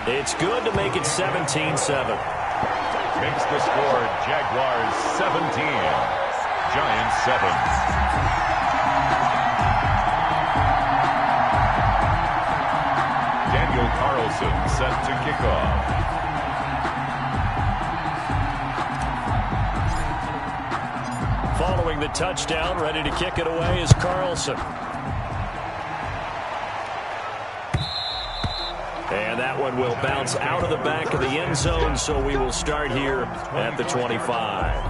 It's good to make it 17-7. Makes the score Jaguars 17, Giants 7. Daniel Carlson set to kick off. Following the touchdown, ready to kick it away is Carlson. And that one will bounce out of the back of the end zone, so we will start here at the 25.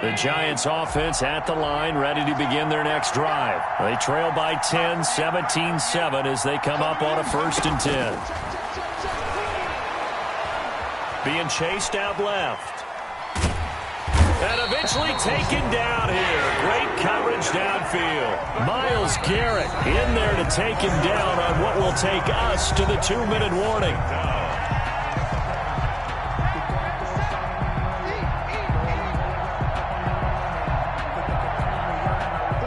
The Giants offense at the line, ready to begin their next drive. They trail by 10, 17-7 as they come up on a 1st and 10. Being chased out left. And eventually taken down here. Great coverage downfield. Myles Garrett in there to take him down on what will take us to the 2-minute warning.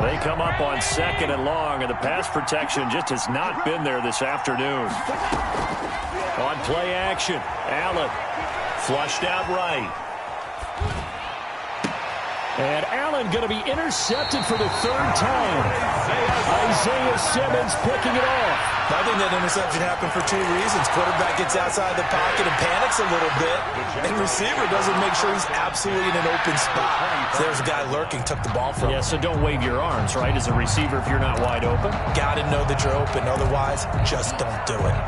They come up on 2nd and long, and the pass protection just has not been there this afternoon. On play action, Allen flushed out right. And Allen going to be intercepted for the 3rd time. Isaiah Simmons picking it off. I think that interception happened for 2 reasons. Quarterback gets outside the pocket and panics a little bit. And receiver doesn't make sure he's absolutely in an open spot. So there's a guy lurking, took the ball from him. Yeah, so don't wave your arms, right, as a receiver if you're not wide open. Got to know that you're open. Otherwise, just don't do it.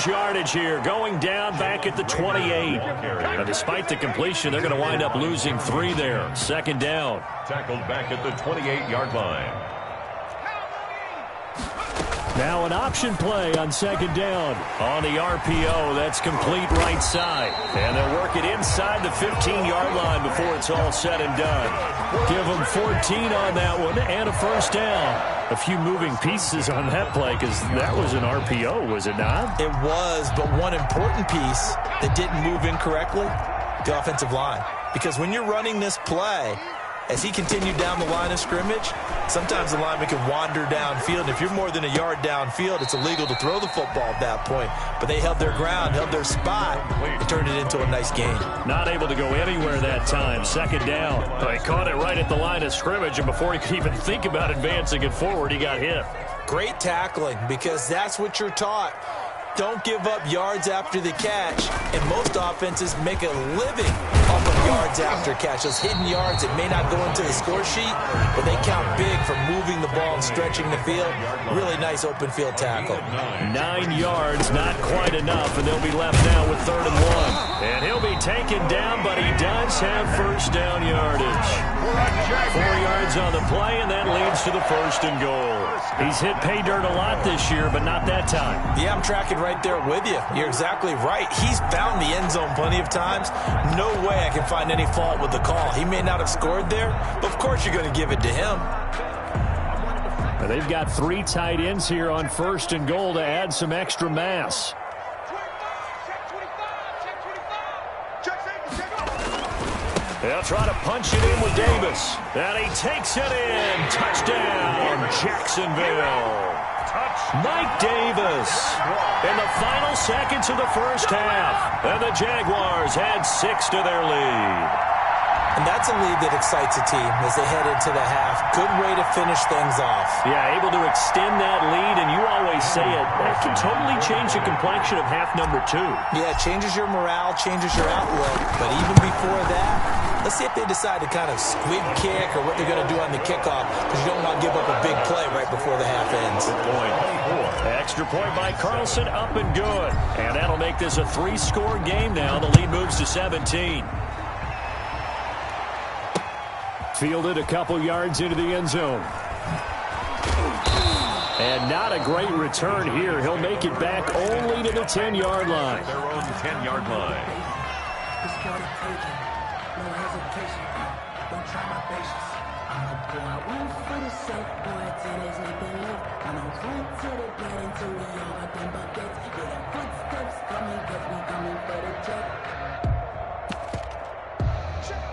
Yardage here, going down back at the 28. Now, despite the completion, they're going to wind up losing 3 there. 2nd down. Tackled back at the 28-yard line. Now an option play on 2nd down. On the RPO, that's complete right side. And they'll work it inside the 15-yard line before it's all said and done. Give them 14 on that one and a 1st down. A few moving pieces on that play because that was an RPO, was it not? It was, but one important piece that didn't move incorrectly, the offensive line. Because when you're running this play, as he continued down the line of scrimmage, sometimes the lineman can wander downfield. And if you're more than a yard downfield, it's illegal to throw the football at that point. But they held their ground, held their spot, and turned it into a nice gain. Not able to go anywhere that time. 2nd down. They caught it right at the line of scrimmage, and before he could even think about advancing it forward, he got hit. Great tackling, because that's what you're taught. Don't give up yards after the catch, and most offenses make a living off of yards after catch. Those hidden yards that may not go into the score sheet, but they count big for moving the ball and stretching the field. Really nice open field tackle. 9 yards, not quite enough, and they'll be left now with 3rd and 1. And he'll be taken down, but he does have 1st down yardage. 4 yards on the play, and that leads to the 1st and goal. He's hit pay dirt a lot this year, but not that time. Yeah, I'm tracking right there with you. You're exactly right. He's found the end zone plenty of times. No way I can find any fault with the call. He may not have scored there, but of course you're going to give it to him. They've got 3 tight ends here on 1st and goal to add some extra mass. They'll try to punch it in with Davis. And he takes it in. Touchdown, Jacksonville. Mike Davis in the final seconds of the 1st half. And the Jaguars add 6 to their lead. And that's a lead that excites a team as they head into the half. Good way to finish things off. Yeah, able to extend that lead, and you always say it can totally change the complexion of half number 2. Yeah, it changes your morale, changes your outlook. But even before that, let's see if they decide to kind of squib kick or what they're going to do on the kickoff, because you don't want to give up a big play right before the half ends. Good point. Extra point by Carlson, up and good. And that'll make this a 3-score game now. The lead moves to 17. Fielded a couple yards into the end zone. And not a great return here. He'll make it back only to the 10-yard line. Their own 10-yard line.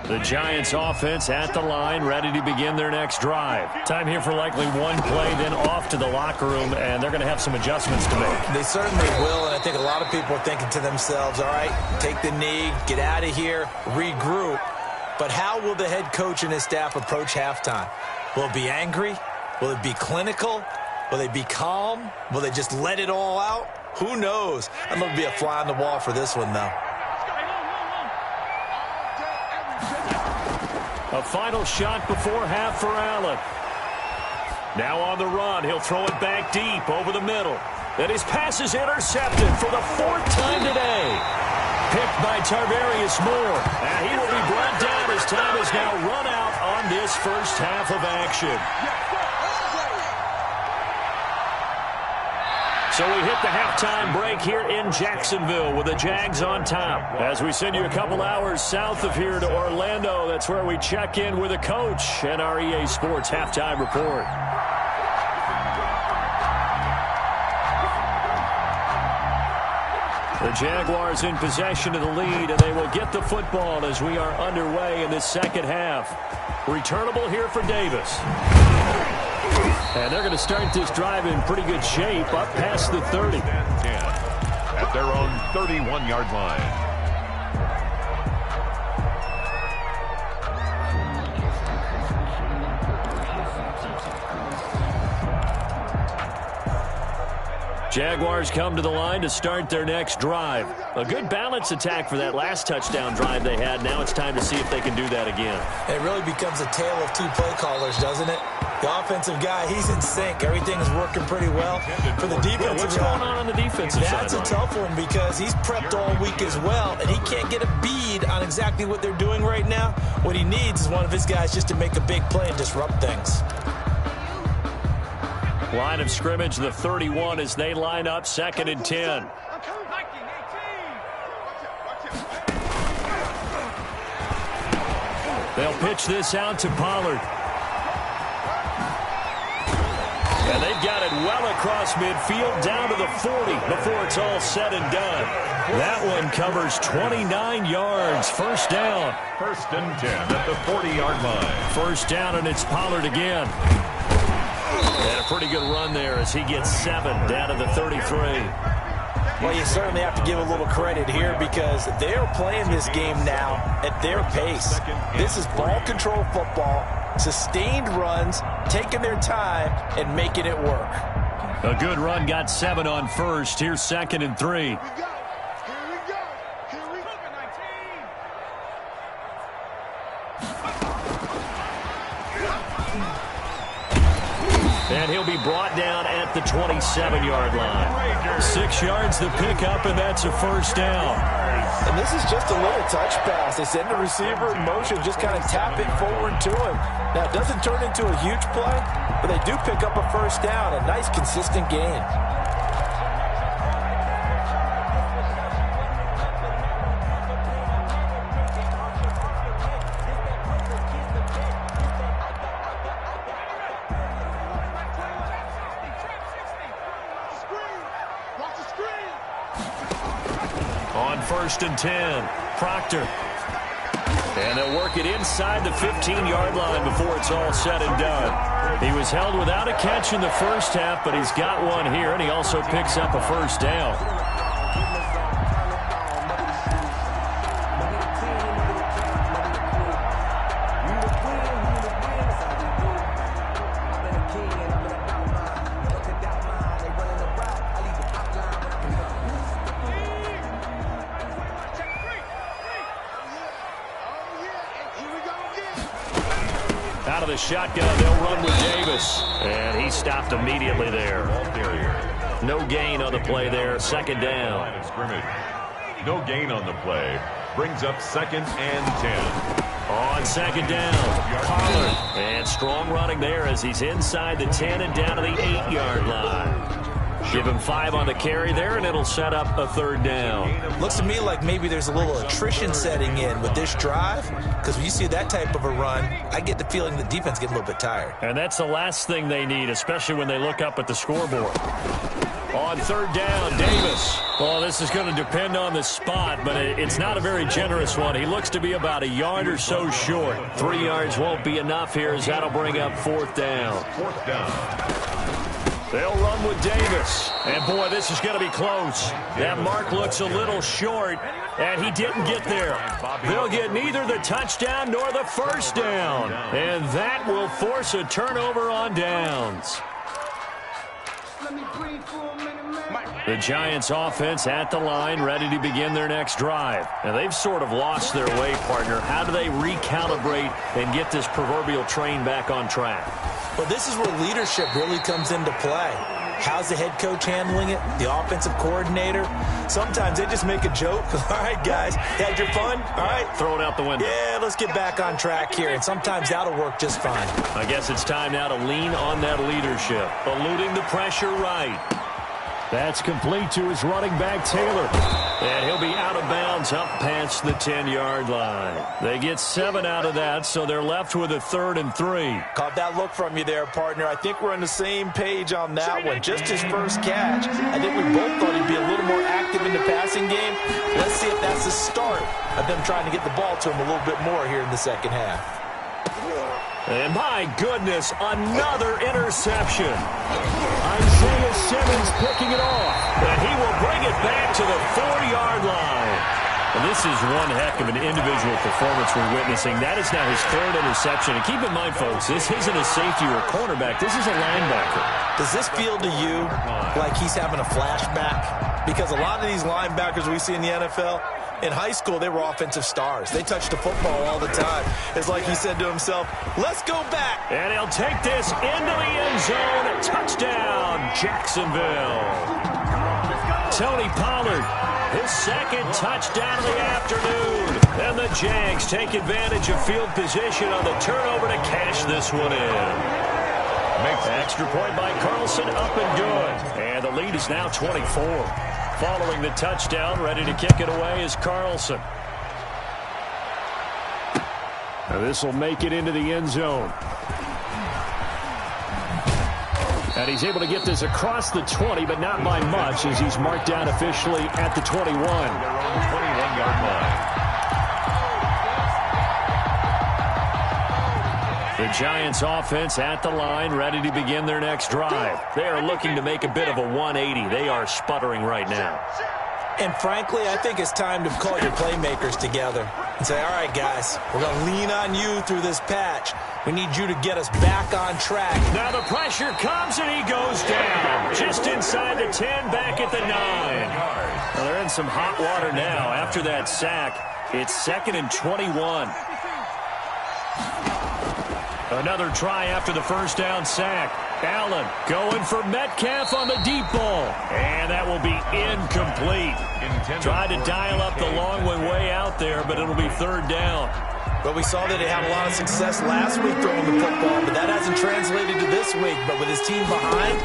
The Giants offense at the line, ready to begin their next drive. Time here for likely one play, then off to the locker room, and they're going to have some adjustments to make. They certainly will, and I think a lot of people are thinking to themselves, all right, take the knee, get out of here, regroup. But how will the head coach and his staff approach halftime? Will it be angry? Will it be clinical? Will they be calm? Will they just let it all out? Who knows? I'd love to be a fly on the wall for this one, though. A final shot before half for Allen. Now on the run, he'll throw it back deep over the middle. And his pass is intercepted for the 4th time today. Picked by Tarvarius Moore. And he will be brought down as time has now run out on this first half of action. So we hit the halftime break here in Jacksonville with the Jags on top. As we send you a couple hours south of here to Orlando, that's where we check in with a coach and our EA Sports halftime report. The Jaguars in possession of the lead, and they will get the football as we are underway in this second half. Returnable here for Davis. And they're going to start this drive in pretty good shape, up past the 30. 10 at their own 31-yard line. Jaguars come to the line to start their next drive. A good balance attack for that last touchdown drive they had. Now it's time to see if they can do that again. It really becomes a tale of two play callers, doesn't it? The offensive guy, he's in sync. Everything is working pretty well. For the defensive What's going on the defensive side? That's a tough one because he's prepped all week as well, and he can't get a bead on exactly what they're doing right now. What he needs is one of his guys just to make a big play and disrupt things. Line of scrimmage, the 31 as they line up, 2nd and 10. They'll pitch this out to Pollard. And they've got it well across midfield down to the 40 before it's all said and done. That one covers 29 yards. First down. 1st and 10 at the 40-yard line. First down, and it's Pollard again. And a pretty good run there as he gets 7 down to the 33. Well, you certainly have to give a little credit here because they're playing this game now at their pace. This is ball control football, sustained runs, taking their time, and making it work. A good run, got 7 on first. Here's 2nd and 3. And he'll be brought down at the 27-yard line. 6 yards the pickup, and that's a first down. And this is just a little touch pass. They send the receiver in motion, just kind of tap it forward to him. Now, it doesn't turn into a huge play, but they do pick up a first down. A nice, consistent gain. On 1st and 10, Proctor. And they'll work it inside the 15-yard line before it's all said and done. He was held without a catch in the first half, but he's got one here, and he also picks up a first down. Out of the shotgun, they'll run with Davis. And he stopped immediately there. No gain on the play there. 2nd down. Line of scrimmage. No gain on the play. Brings up 2nd and 10. On 2nd down, Pollard. And strong running there as he's inside the 10 and down to the 8-yard line. Give him 5 on the carry there, and it'll set up a third down. Looks to me like maybe there's a little attrition setting in with this drive, because when you see that type of a run, I get the feeling the defense gets a little bit tired. And that's the last thing they need, especially when they look up at the scoreboard. On third down, Davis. Well, this is going to depend on the spot, but it's not a very generous one. He looks to be about a yard or so short. 3 yards won't be enough here, as that'll bring up fourth down. They'll run with Davis. And, boy, this is going to be close. That mark looks a little short, and he didn't get there. They'll get neither the touchdown nor the first down. And that will force a turnover on downs. The Giants offense at the line, ready to begin their next drive. And they've sort of lost their way, partner. How do they recalibrate and get this proverbial train back on track? Well, this is where leadership really comes into play. How's the head coach handling it? The offensive coordinator? Sometimes they just make a joke. All right, guys, had your fun? All right. Throw it out the window. Yeah, let's get back on track here. And sometimes that'll work just fine. I guess it's time now to lean on that leadership. Eluding the pressure right. That's complete to his running back, Taylor. And he'll be out of bounds up past the 10-yard line. They get 7 out of that, so they're left with a 3rd and 3. Caught that look from you there, partner. I think we're on the same page on that one. Just his first catch. I think we both thought he'd be a little more active in the passing game. Let's see if that's the start of them trying to get the ball to him a little bit more here in the second half. And my goodness, another interception. Isaiah Simmons picking it off. And he will bring it back to the 4-yard line. And this is one heck of an individual performance we're witnessing. That is now his 3rd interception. And keep in mind, folks, this isn't a safety or a cornerback. This is a linebacker. Does this feel to you like he's having a flashback? Because a lot of these linebackers we see in the NFL, in high school, they were offensive stars. They touched the football all the time. It's like he said to himself, let's go back. And he'll take this into the end zone. Touchdown, Jacksonville. Tony Pollard, his 2nd touchdown of the afternoon. And the Jags take advantage of field position on the turnover to cash this one in. Makes extra point by Carlson, up and good. And the lead is now 24. Following the touchdown, ready to kick it away is Carlson. Now this will make it into the end zone. And he's able to get this across the 20, but not by much, as he's marked down officially at the 21. Their own 21-yard line. The Giants offense at the line, ready to begin their next drive. They are looking to make a bit of a 180. They are sputtering right now. And frankly, I think it's time to call your playmakers together and say, all right, guys, we're going to lean on you through this patch. We need you to get us back on track. Now the pressure comes and he goes down. Just inside the 10, back at the 9. Well, they're in some hot water now. After that sack, it's 2nd and 21. Another try after the first down sack. Allen going for Metcalf on the deep ball. And that will be incomplete. Tried to dial up the long way out there, but it'll be 3rd down. But we saw that he had a lot of success last week throwing the football, but that hasn't translated to this week. But with his team behind,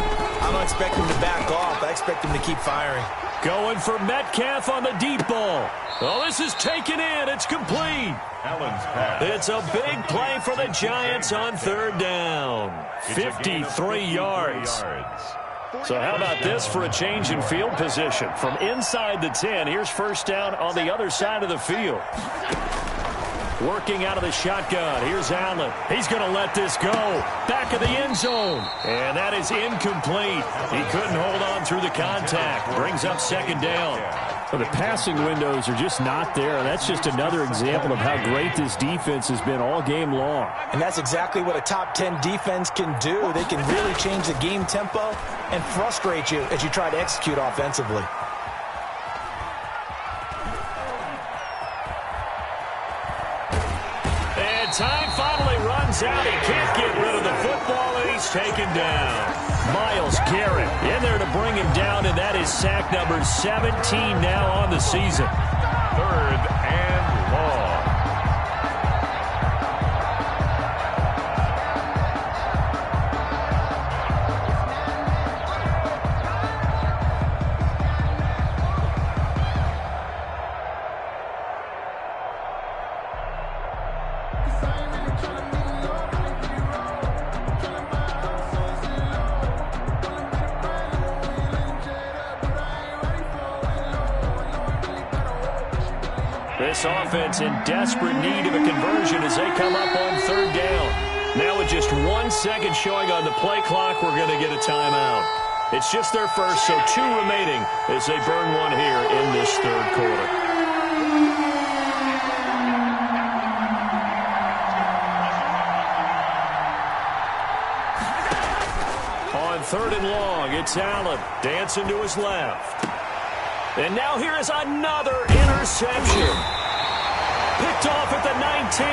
I don't expect him to back off. I expect him to keep firing. Going for Metcalf on the deep ball. Oh, this is taken in. It's complete. Allen's pass. It's a big play for the Giants on 3rd down. 53 yards. So how about this for a change in field position? From inside the 10, here's first down on the other side of the field. Working out of the shotgun. Here's Allen. He's going to let this go. Back of the end zone. And that is incomplete. He couldn't hold on through the contact. Brings up 2nd down. Well, the passing windows are just not there. That's just another example of how great this defense has been all game long. And that's exactly what a top 10 defense can do. They can really change the game tempo and frustrate you as you try to execute offensively. Time finally runs out. He can't get rid of the football, and he's taken down. Myles Garrett in there to bring him down, and that is sack number 17 now on the season. 3rd and long. This offense in desperate need of a conversion as they come up on third down. Now with just 1 second showing on the play clock, we're going to get a timeout. It's just their first, so 2 remaining as they burn one here in this third quarter. On third and long, it's Allen dancing to his left. And now here is another interception. Picked off at the 19.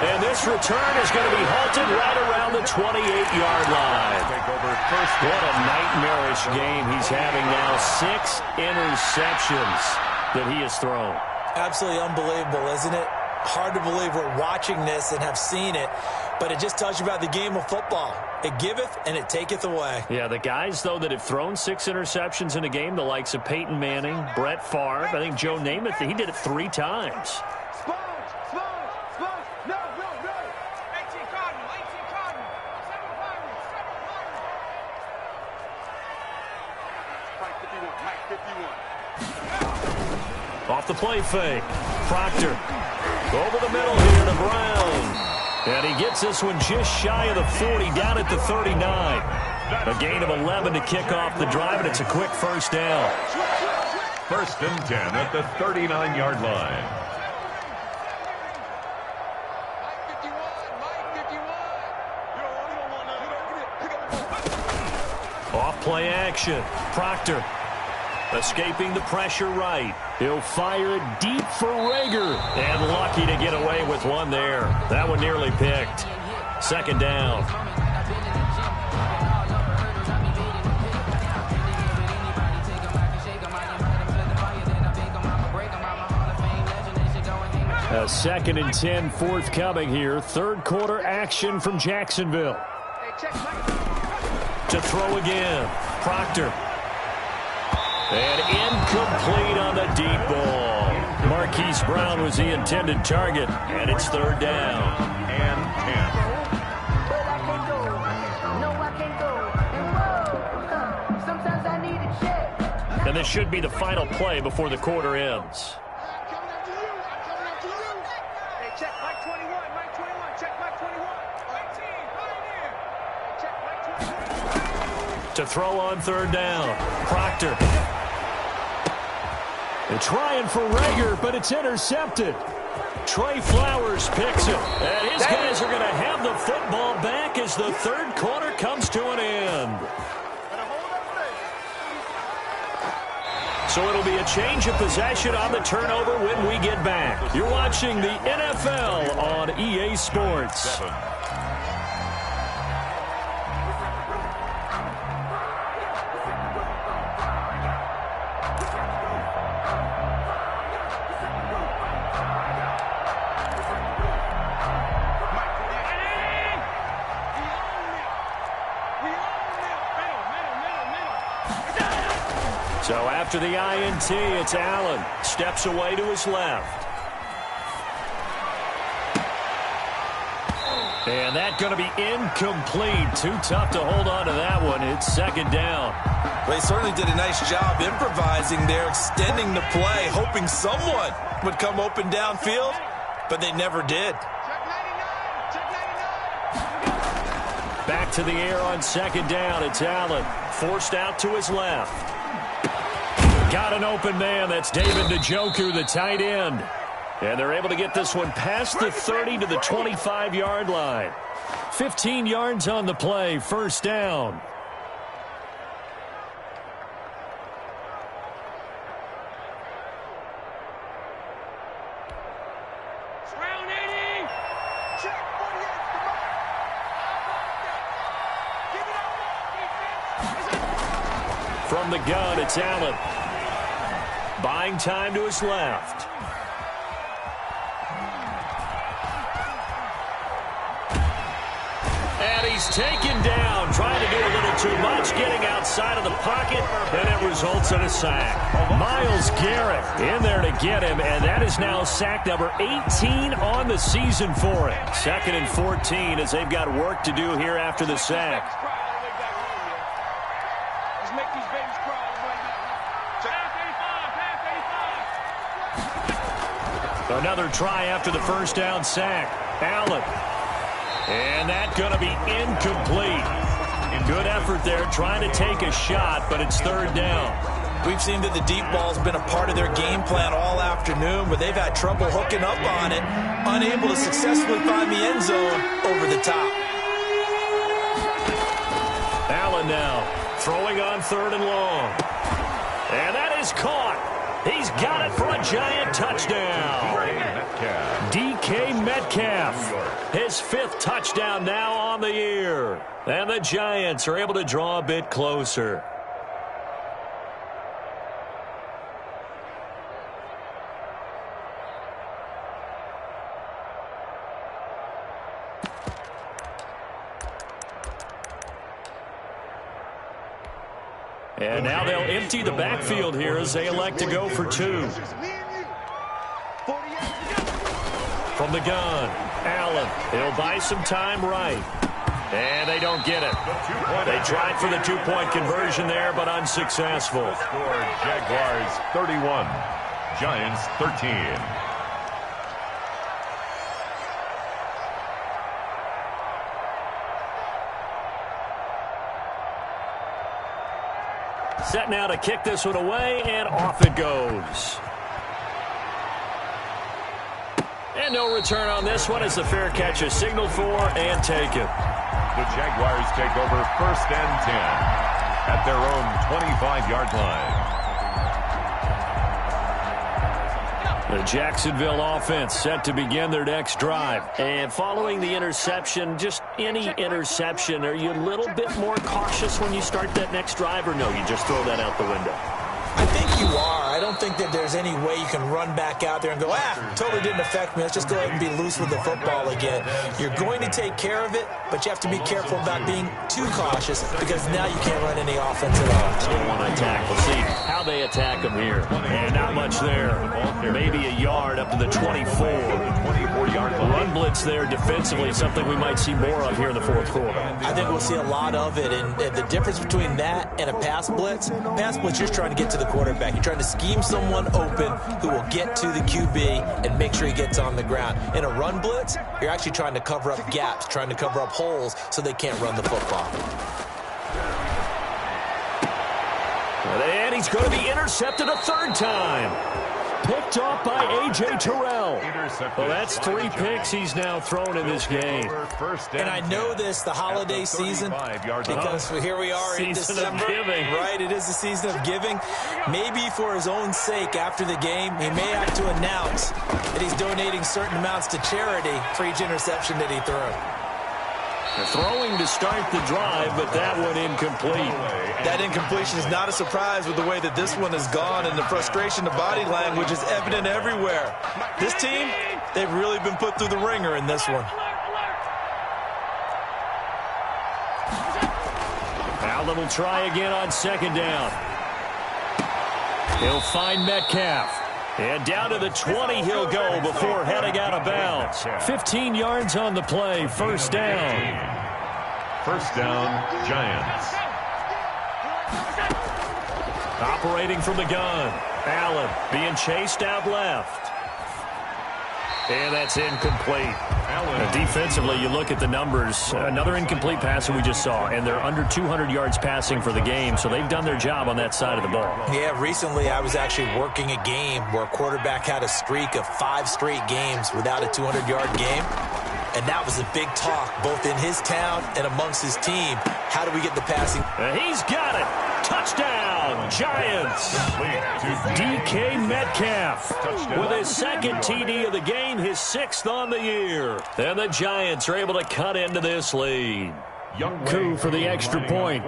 And this return is going to be halted right around the 28-yard line. What a nightmarish game he's having now. 6 interceptions that he has thrown. Absolutely unbelievable, isn't it? Hard to believe we're watching this and have seen it, but it just tells you about the game of football. It giveth and it taketh away. Yeah, the guys, though, that have thrown 6 interceptions in a game, the likes of Peyton Manning, Brett Favre, I think Joe Namath, he did it 3 times. Off the play fake. Proctor over the middle here to Brown. And he gets this one just shy of the 40, down at the 39. A gain of 11 to kick off the drive, and it's a quick first down. 1st and 10 at the 39-yard line. Off play action. Proctor escaping the pressure right. He'll fire it deep for Rager. And lucky to get away with one there. That one nearly picked. 2nd down. A 2nd and 10 forthcoming here. Third quarter action from Jacksonville. To throw again. Proctor. And incomplete on the deep ball. Marquise Brown was the intended target, and it's 3rd down. And 10. And this should be the final play before the quarter ends. To throw on 3rd down. Proctor. They're trying for Rager, but it's intercepted. Trey Flowers picks it. And his guys are going to have the football back as the third quarter comes to an end. So it'll be a change of possession on the turnover when we get back. You're watching the NFL on EA Sports. 7. So after the INT, it's Allen. Steps away to his left. And that's going to be incomplete. Too tough to hold on to that one. It's 2nd down. They certainly did a nice job improvising there, extending the play, hoping someone would come open downfield, but they never did. Back to the air on 2nd down. It's Allen. Forced out to his left. Got an open man. That's David Njoku, the tight end. And they're able to get this one past the 30 to the 25-yard line. 15 yards on the play. 1st down. From the gun, it's Allen. Buying time to his left. And he's taken down, trying to do a little too much, getting outside of the pocket, and it results in a sack. Myles Garrett in there to get him, and that is now sack number 18 on the season for him. 2nd and 14 as they've got work to do here after the sack. Another try after the first down sack. Allen. And that's going to be incomplete. Good effort there trying to take a shot, but it's third down. We've seen that the deep ball's been a part of their game plan all afternoon, but they've had trouble hooking up on it, unable to successfully find the end zone over the top. Allen now throwing on third and long. And that is caught. He's got it for a giant touchdown. DK Metcalf, his 5th touchdown now on the year. And the Giants are able to draw a bit closer. And now they'll empty the backfield here as they elect to go for 2. From the gun, Allen. He'll buy some time right. And they don't get it. They tried for the 2-point conversion there, but unsuccessful. Score Jaguars 31, Giants 13. Set now to kick this one away, and off it goes. And no return on this one as the fair catch is signaled for and taken. The Jaguars take over 1st and 10 at their own 25-yard line. The Jacksonville offense set to begin their next drive. And following the interception, just any interception, are you a little bit more cautious when you start that next drive, or no, you just throw that out the window? I think you are. I don't think that there's any way you can run back out there and go, totally didn't affect me. Let's just go ahead and be loose with the football again. You're going to take care of it, but you have to be careful about being too cautious because now you can't run any offense at all. Still want to attack. We'll see how they attack them here. And not much there. Maybe a yard up to the 24. 24-yard line. Run blitz there defensively, something we might see more of here in the fourth quarter. I think we'll see a lot of it, and the difference between that and a pass blitz, you're trying to get to the quarterback. You're trying to scheme someone open who will get to the QB and make sure he gets on the ground. In a run blitz, you're actually trying to cover up gaps, trying to cover up holes so they can't run the football. And he's going to be intercepted a 3rd time. Picked off by A.J. Terrell. Well, that's 3 picks he's now thrown in this game. And I know this, the holiday season, because here we are in December. Right, it is the season of giving. Maybe for his own sake after the game, he may have to announce that he's donating certain amounts to charity for each interception that he threw. They're throwing to start the drive, but that one incomplete. That incompletion is not a surprise with the way that this one has gone, and the frustration, the body language is evident everywhere. This team, they've really been put through the ringer in this one. Allen will try again on 2nd down. He'll find Metcalf. And down to the 20 he'll go before heading out of bounds. 15 yards on the play, 1st down. 1st down, Giants. Operating from the gun. Allen being chased out left. And that's incomplete. Defensively, you look at the numbers. Another incomplete pass that we just saw, and they're under 200 yards passing for the game, so they've done their job on that side of the ball. Yeah, recently I was actually working a game where a quarterback had a streak of 5 straight games without a 200-yard game, and that was a big talk both in his town and amongst his team. How do we get the passing? He's got it. Touchdown, Giants. DK Metcalf with his 2nd TD of the game, his 6th on the year. And the Giants are able to cut into this lead. Coup for the extra point.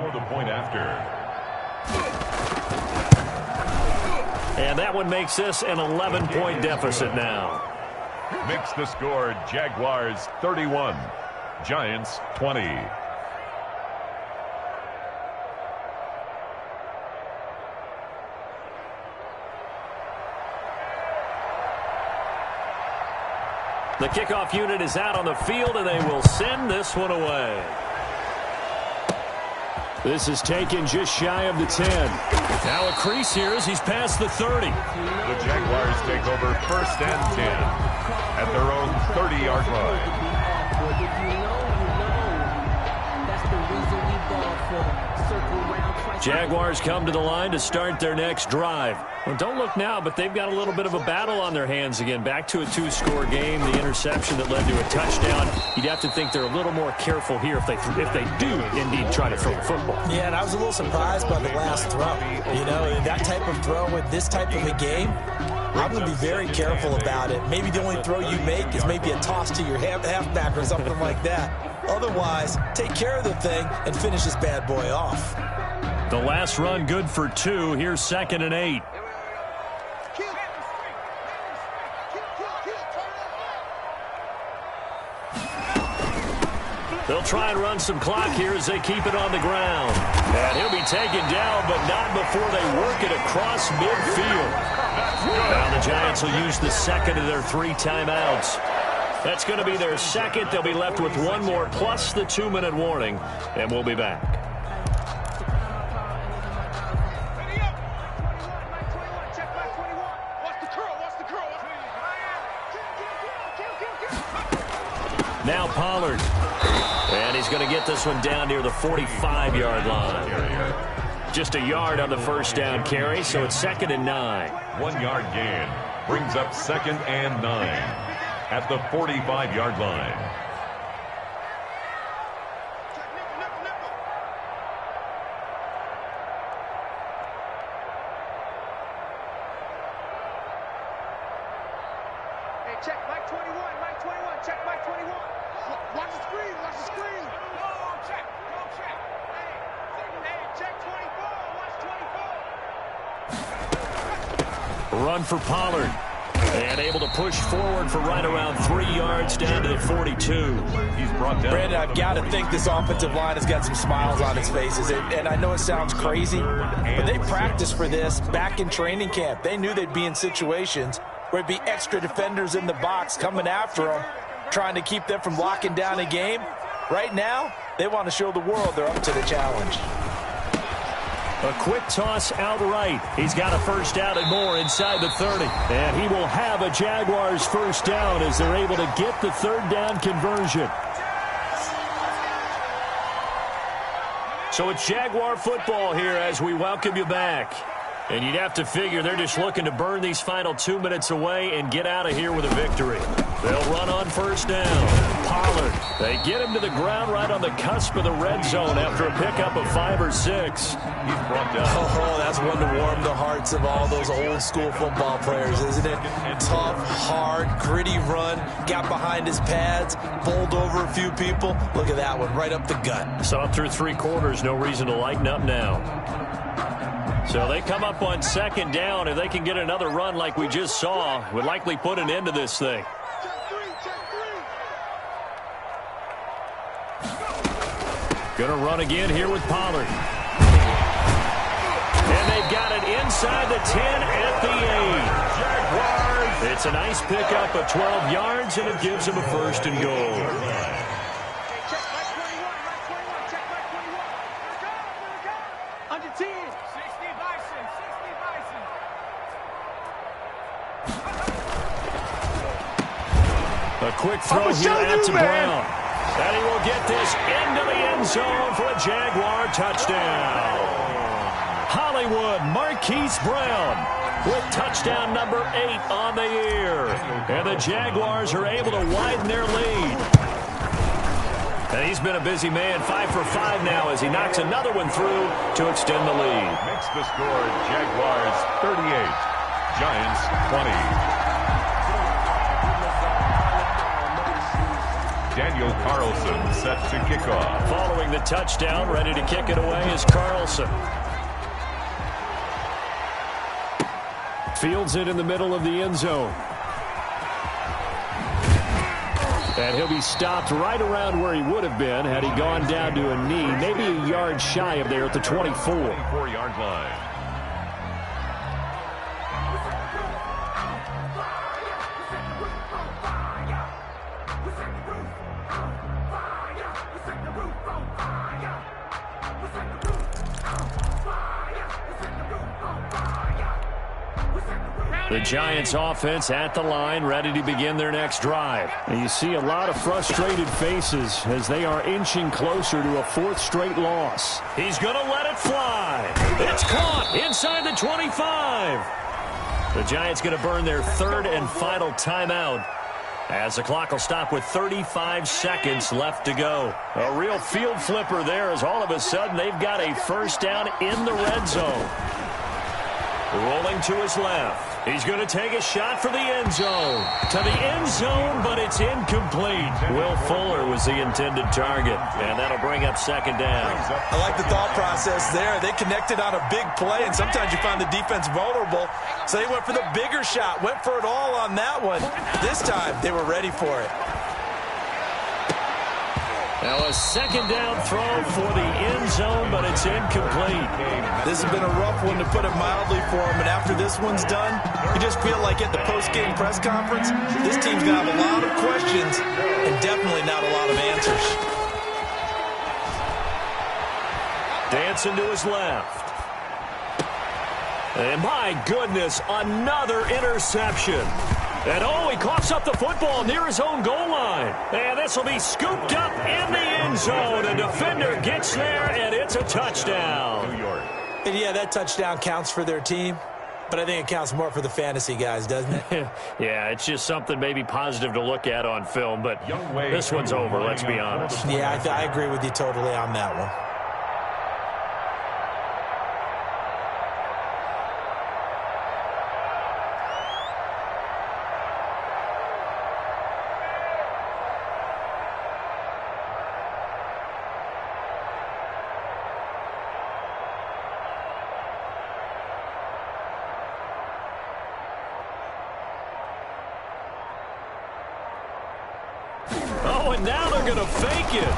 And that one makes this an 11-point deficit now. Makes the score Jaguars 31, Giants 20. The kickoff unit is out on the field, and they will send this one away. This is taken just shy of the 10. Now a crease here as he's past the 30. The Jaguars take over 1st and 10 at their own 30-yard line. Jaguars come to the line to start their next drive. Well, don't look now, but they've got a little bit of a battle on their hands again. Back to a 2-score game. The interception that led to a touchdown. You'd have to think they're a little more careful here if they do indeed try to throw the football. Yeah, and I was a little surprised by the last throw. You know, that type of throw with this type of a game, I'm going to be very careful about it. Maybe the only throw you make is maybe a toss to your halfback or something like that. Otherwise, take care of the thing and finish this bad boy off. The last run good for 2. Here's 2nd and 8. They'll try and run some clock here as they keep it on the ground. And he'll be taken down, but not before they work it across midfield. Now the Giants will use the second of their 3 timeouts. That's going to be their second. They'll be left with 1 more plus the 2-minute warning, and we'll be back. Now Pollard. And he's going to get this one down near the 45-yard line. Just a yard on the first down carry, so it's 2nd and 9. 1-yard gain brings up 2nd and 9 at the 45-yard line. Check Mike 21, Mike 21, check Mike 21. Watch the screen, watch the screen. No, check, no check. Hey, check 24, watch 24. Run for Pollard. And able to push forward for right around 3 yards down to the 42. He's brought down. Brandon, I've got to think this offensive line has got some smiles on its faces. And I know it sounds crazy, but they practiced for this back in training camp. They knew they'd be in situations where it'd be extra defenders in the box coming after them, trying to keep them from locking down a game. Right now, they want to show the world they're up to the challenge. A quick toss out right. He's got a first down and more inside the 30. And he will have a Jaguars first down as they're able to get the 3rd down conversion. So it's Jaguar football here as we welcome you back. And you'd have to figure they're just looking to burn these final 2 minutes away and get out of here with a victory. They'll run on first down. Pollard. They get him to the ground right on the cusp of the red zone after a pickup of 5 or 6. He's brought down. Oh, that's one to warm the hearts of all those old school football players, isn't it? Tough, hard, gritty run. Got behind his pads, bowled over a few people. Look at that one, right up the gut. Saw through 3 quarters, no reason to lighten up now. So they come up on 2nd down. If they can get another run like we just saw, would likely put an end to this thing. Going to run again here with Pollard. And they've got it inside the 10 at the 8. Jaguars. It's a nice pickup of 12 yards, and it gives them a 1st and goal. A quick throw here out to Brown. And he will get this into the end zone for a Jaguar touchdown. Hollywood Marquise Brown with touchdown number 8 on the year. And the Jaguars are able to widen their lead. And he's been a busy man, 5 for 5 now as he knocks another one through to extend the lead. Makes the score Jaguars 38, Giants 20. Daniel Carlson set to kick off. Following the touchdown, ready to kick it away is Carlson. Fields it in the middle of the end zone. And he'll be stopped right around where he would have been had he gone down to a knee, maybe a yard shy of there at the 24. 24-yard line. The Giants offense at the line, ready to begin their next drive. And you see a lot of frustrated faces as they are inching closer to a fourth straight loss. He's going to let it fly. It's caught inside the 25. The Giants going to burn their third and final timeout as the clock will stop with 35 seconds left to go. A real field flipper there as all of a sudden they've got a first down in the red zone. Rolling to his left. He's going to take a shot for the end zone. To the end zone, but it's incomplete. Will Fuller was the intended target, and that'll bring up second down. I like the thought process there. They connected on a big play, and sometimes you find the defense vulnerable. So they went for the bigger shot, went for it all on that one. This time, they were ready for it. Now a second down throw for the end zone, but it's incomplete. This has been a rough one, to put it mildly, for him. And after this one's done, you just feel like at the post-game press conference, this team's going to have a lot of questions and definitely not a lot of answers. Dancing to his left. And my goodness, another interception. And oh, he coughs up the football near his own goal line. And this will be scooped up in the end zone. A defender gets there, and it's a touchdown. New York. And yeah, that touchdown counts for their team, but I think it counts more for the fantasy guys, doesn't it? Yeah, it's just something maybe positive to look at on film, but this one's over, let's be honest. Yeah, I agree with you totally on that one. Oh, and now they're going to fake it.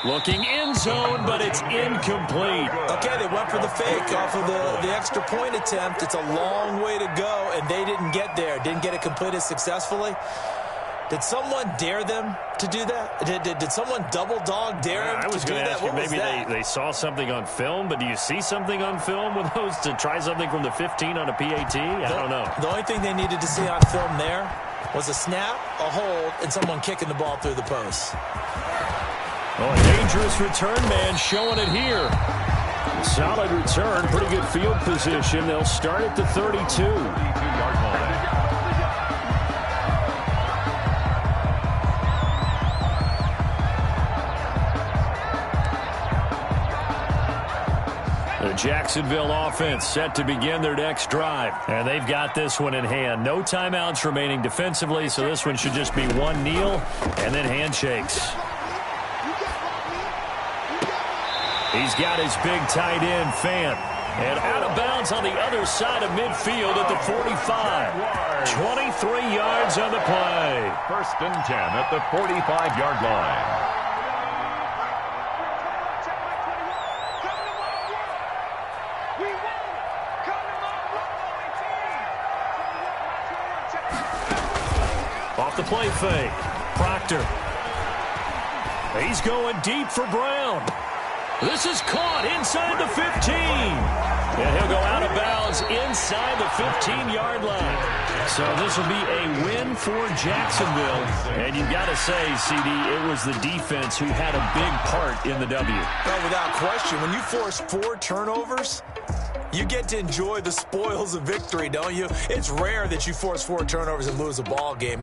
Looking end zone, but it's incomplete. Okay, they went for the fake off of the extra point attempt. It's a long way to go, and they didn't get there. Didn't get it completed successfully. Did someone dare them to do that? Did someone double dog dare them to do that? I was going to ask you, maybe they saw something on film, but do you see something on film with those to try something from the 15 on a PAT? I don't know. The only thing they needed to see on film there was a snap, a hold, and someone kicking the ball through the post. Oh, a dangerous return man showing it here. Solid return, pretty good field position. They'll start at the 32. 32-yard line. The Jacksonville offense set to begin their next drive. And they've got this one in hand. No timeouts remaining defensively, so this one should just be one kneel and then handshakes. He's got his big tight end, Fant. And out of bounds on the other side of midfield at the 45. 23 yards on the play. First and 10 at the 45-yard line. Off the play fake. Proctor. He's going deep for Brown. This is caught inside the 15. And he'll go out of bounds inside the 15-yard line. So this will be a win for Jacksonville. And you've got to say, CD, it was the defense who had a big part in the W. Well, without question, when you force 4 turnovers, you get to enjoy the spoils of victory, don't you? It's rare that you force 4 turnovers and lose a ball game.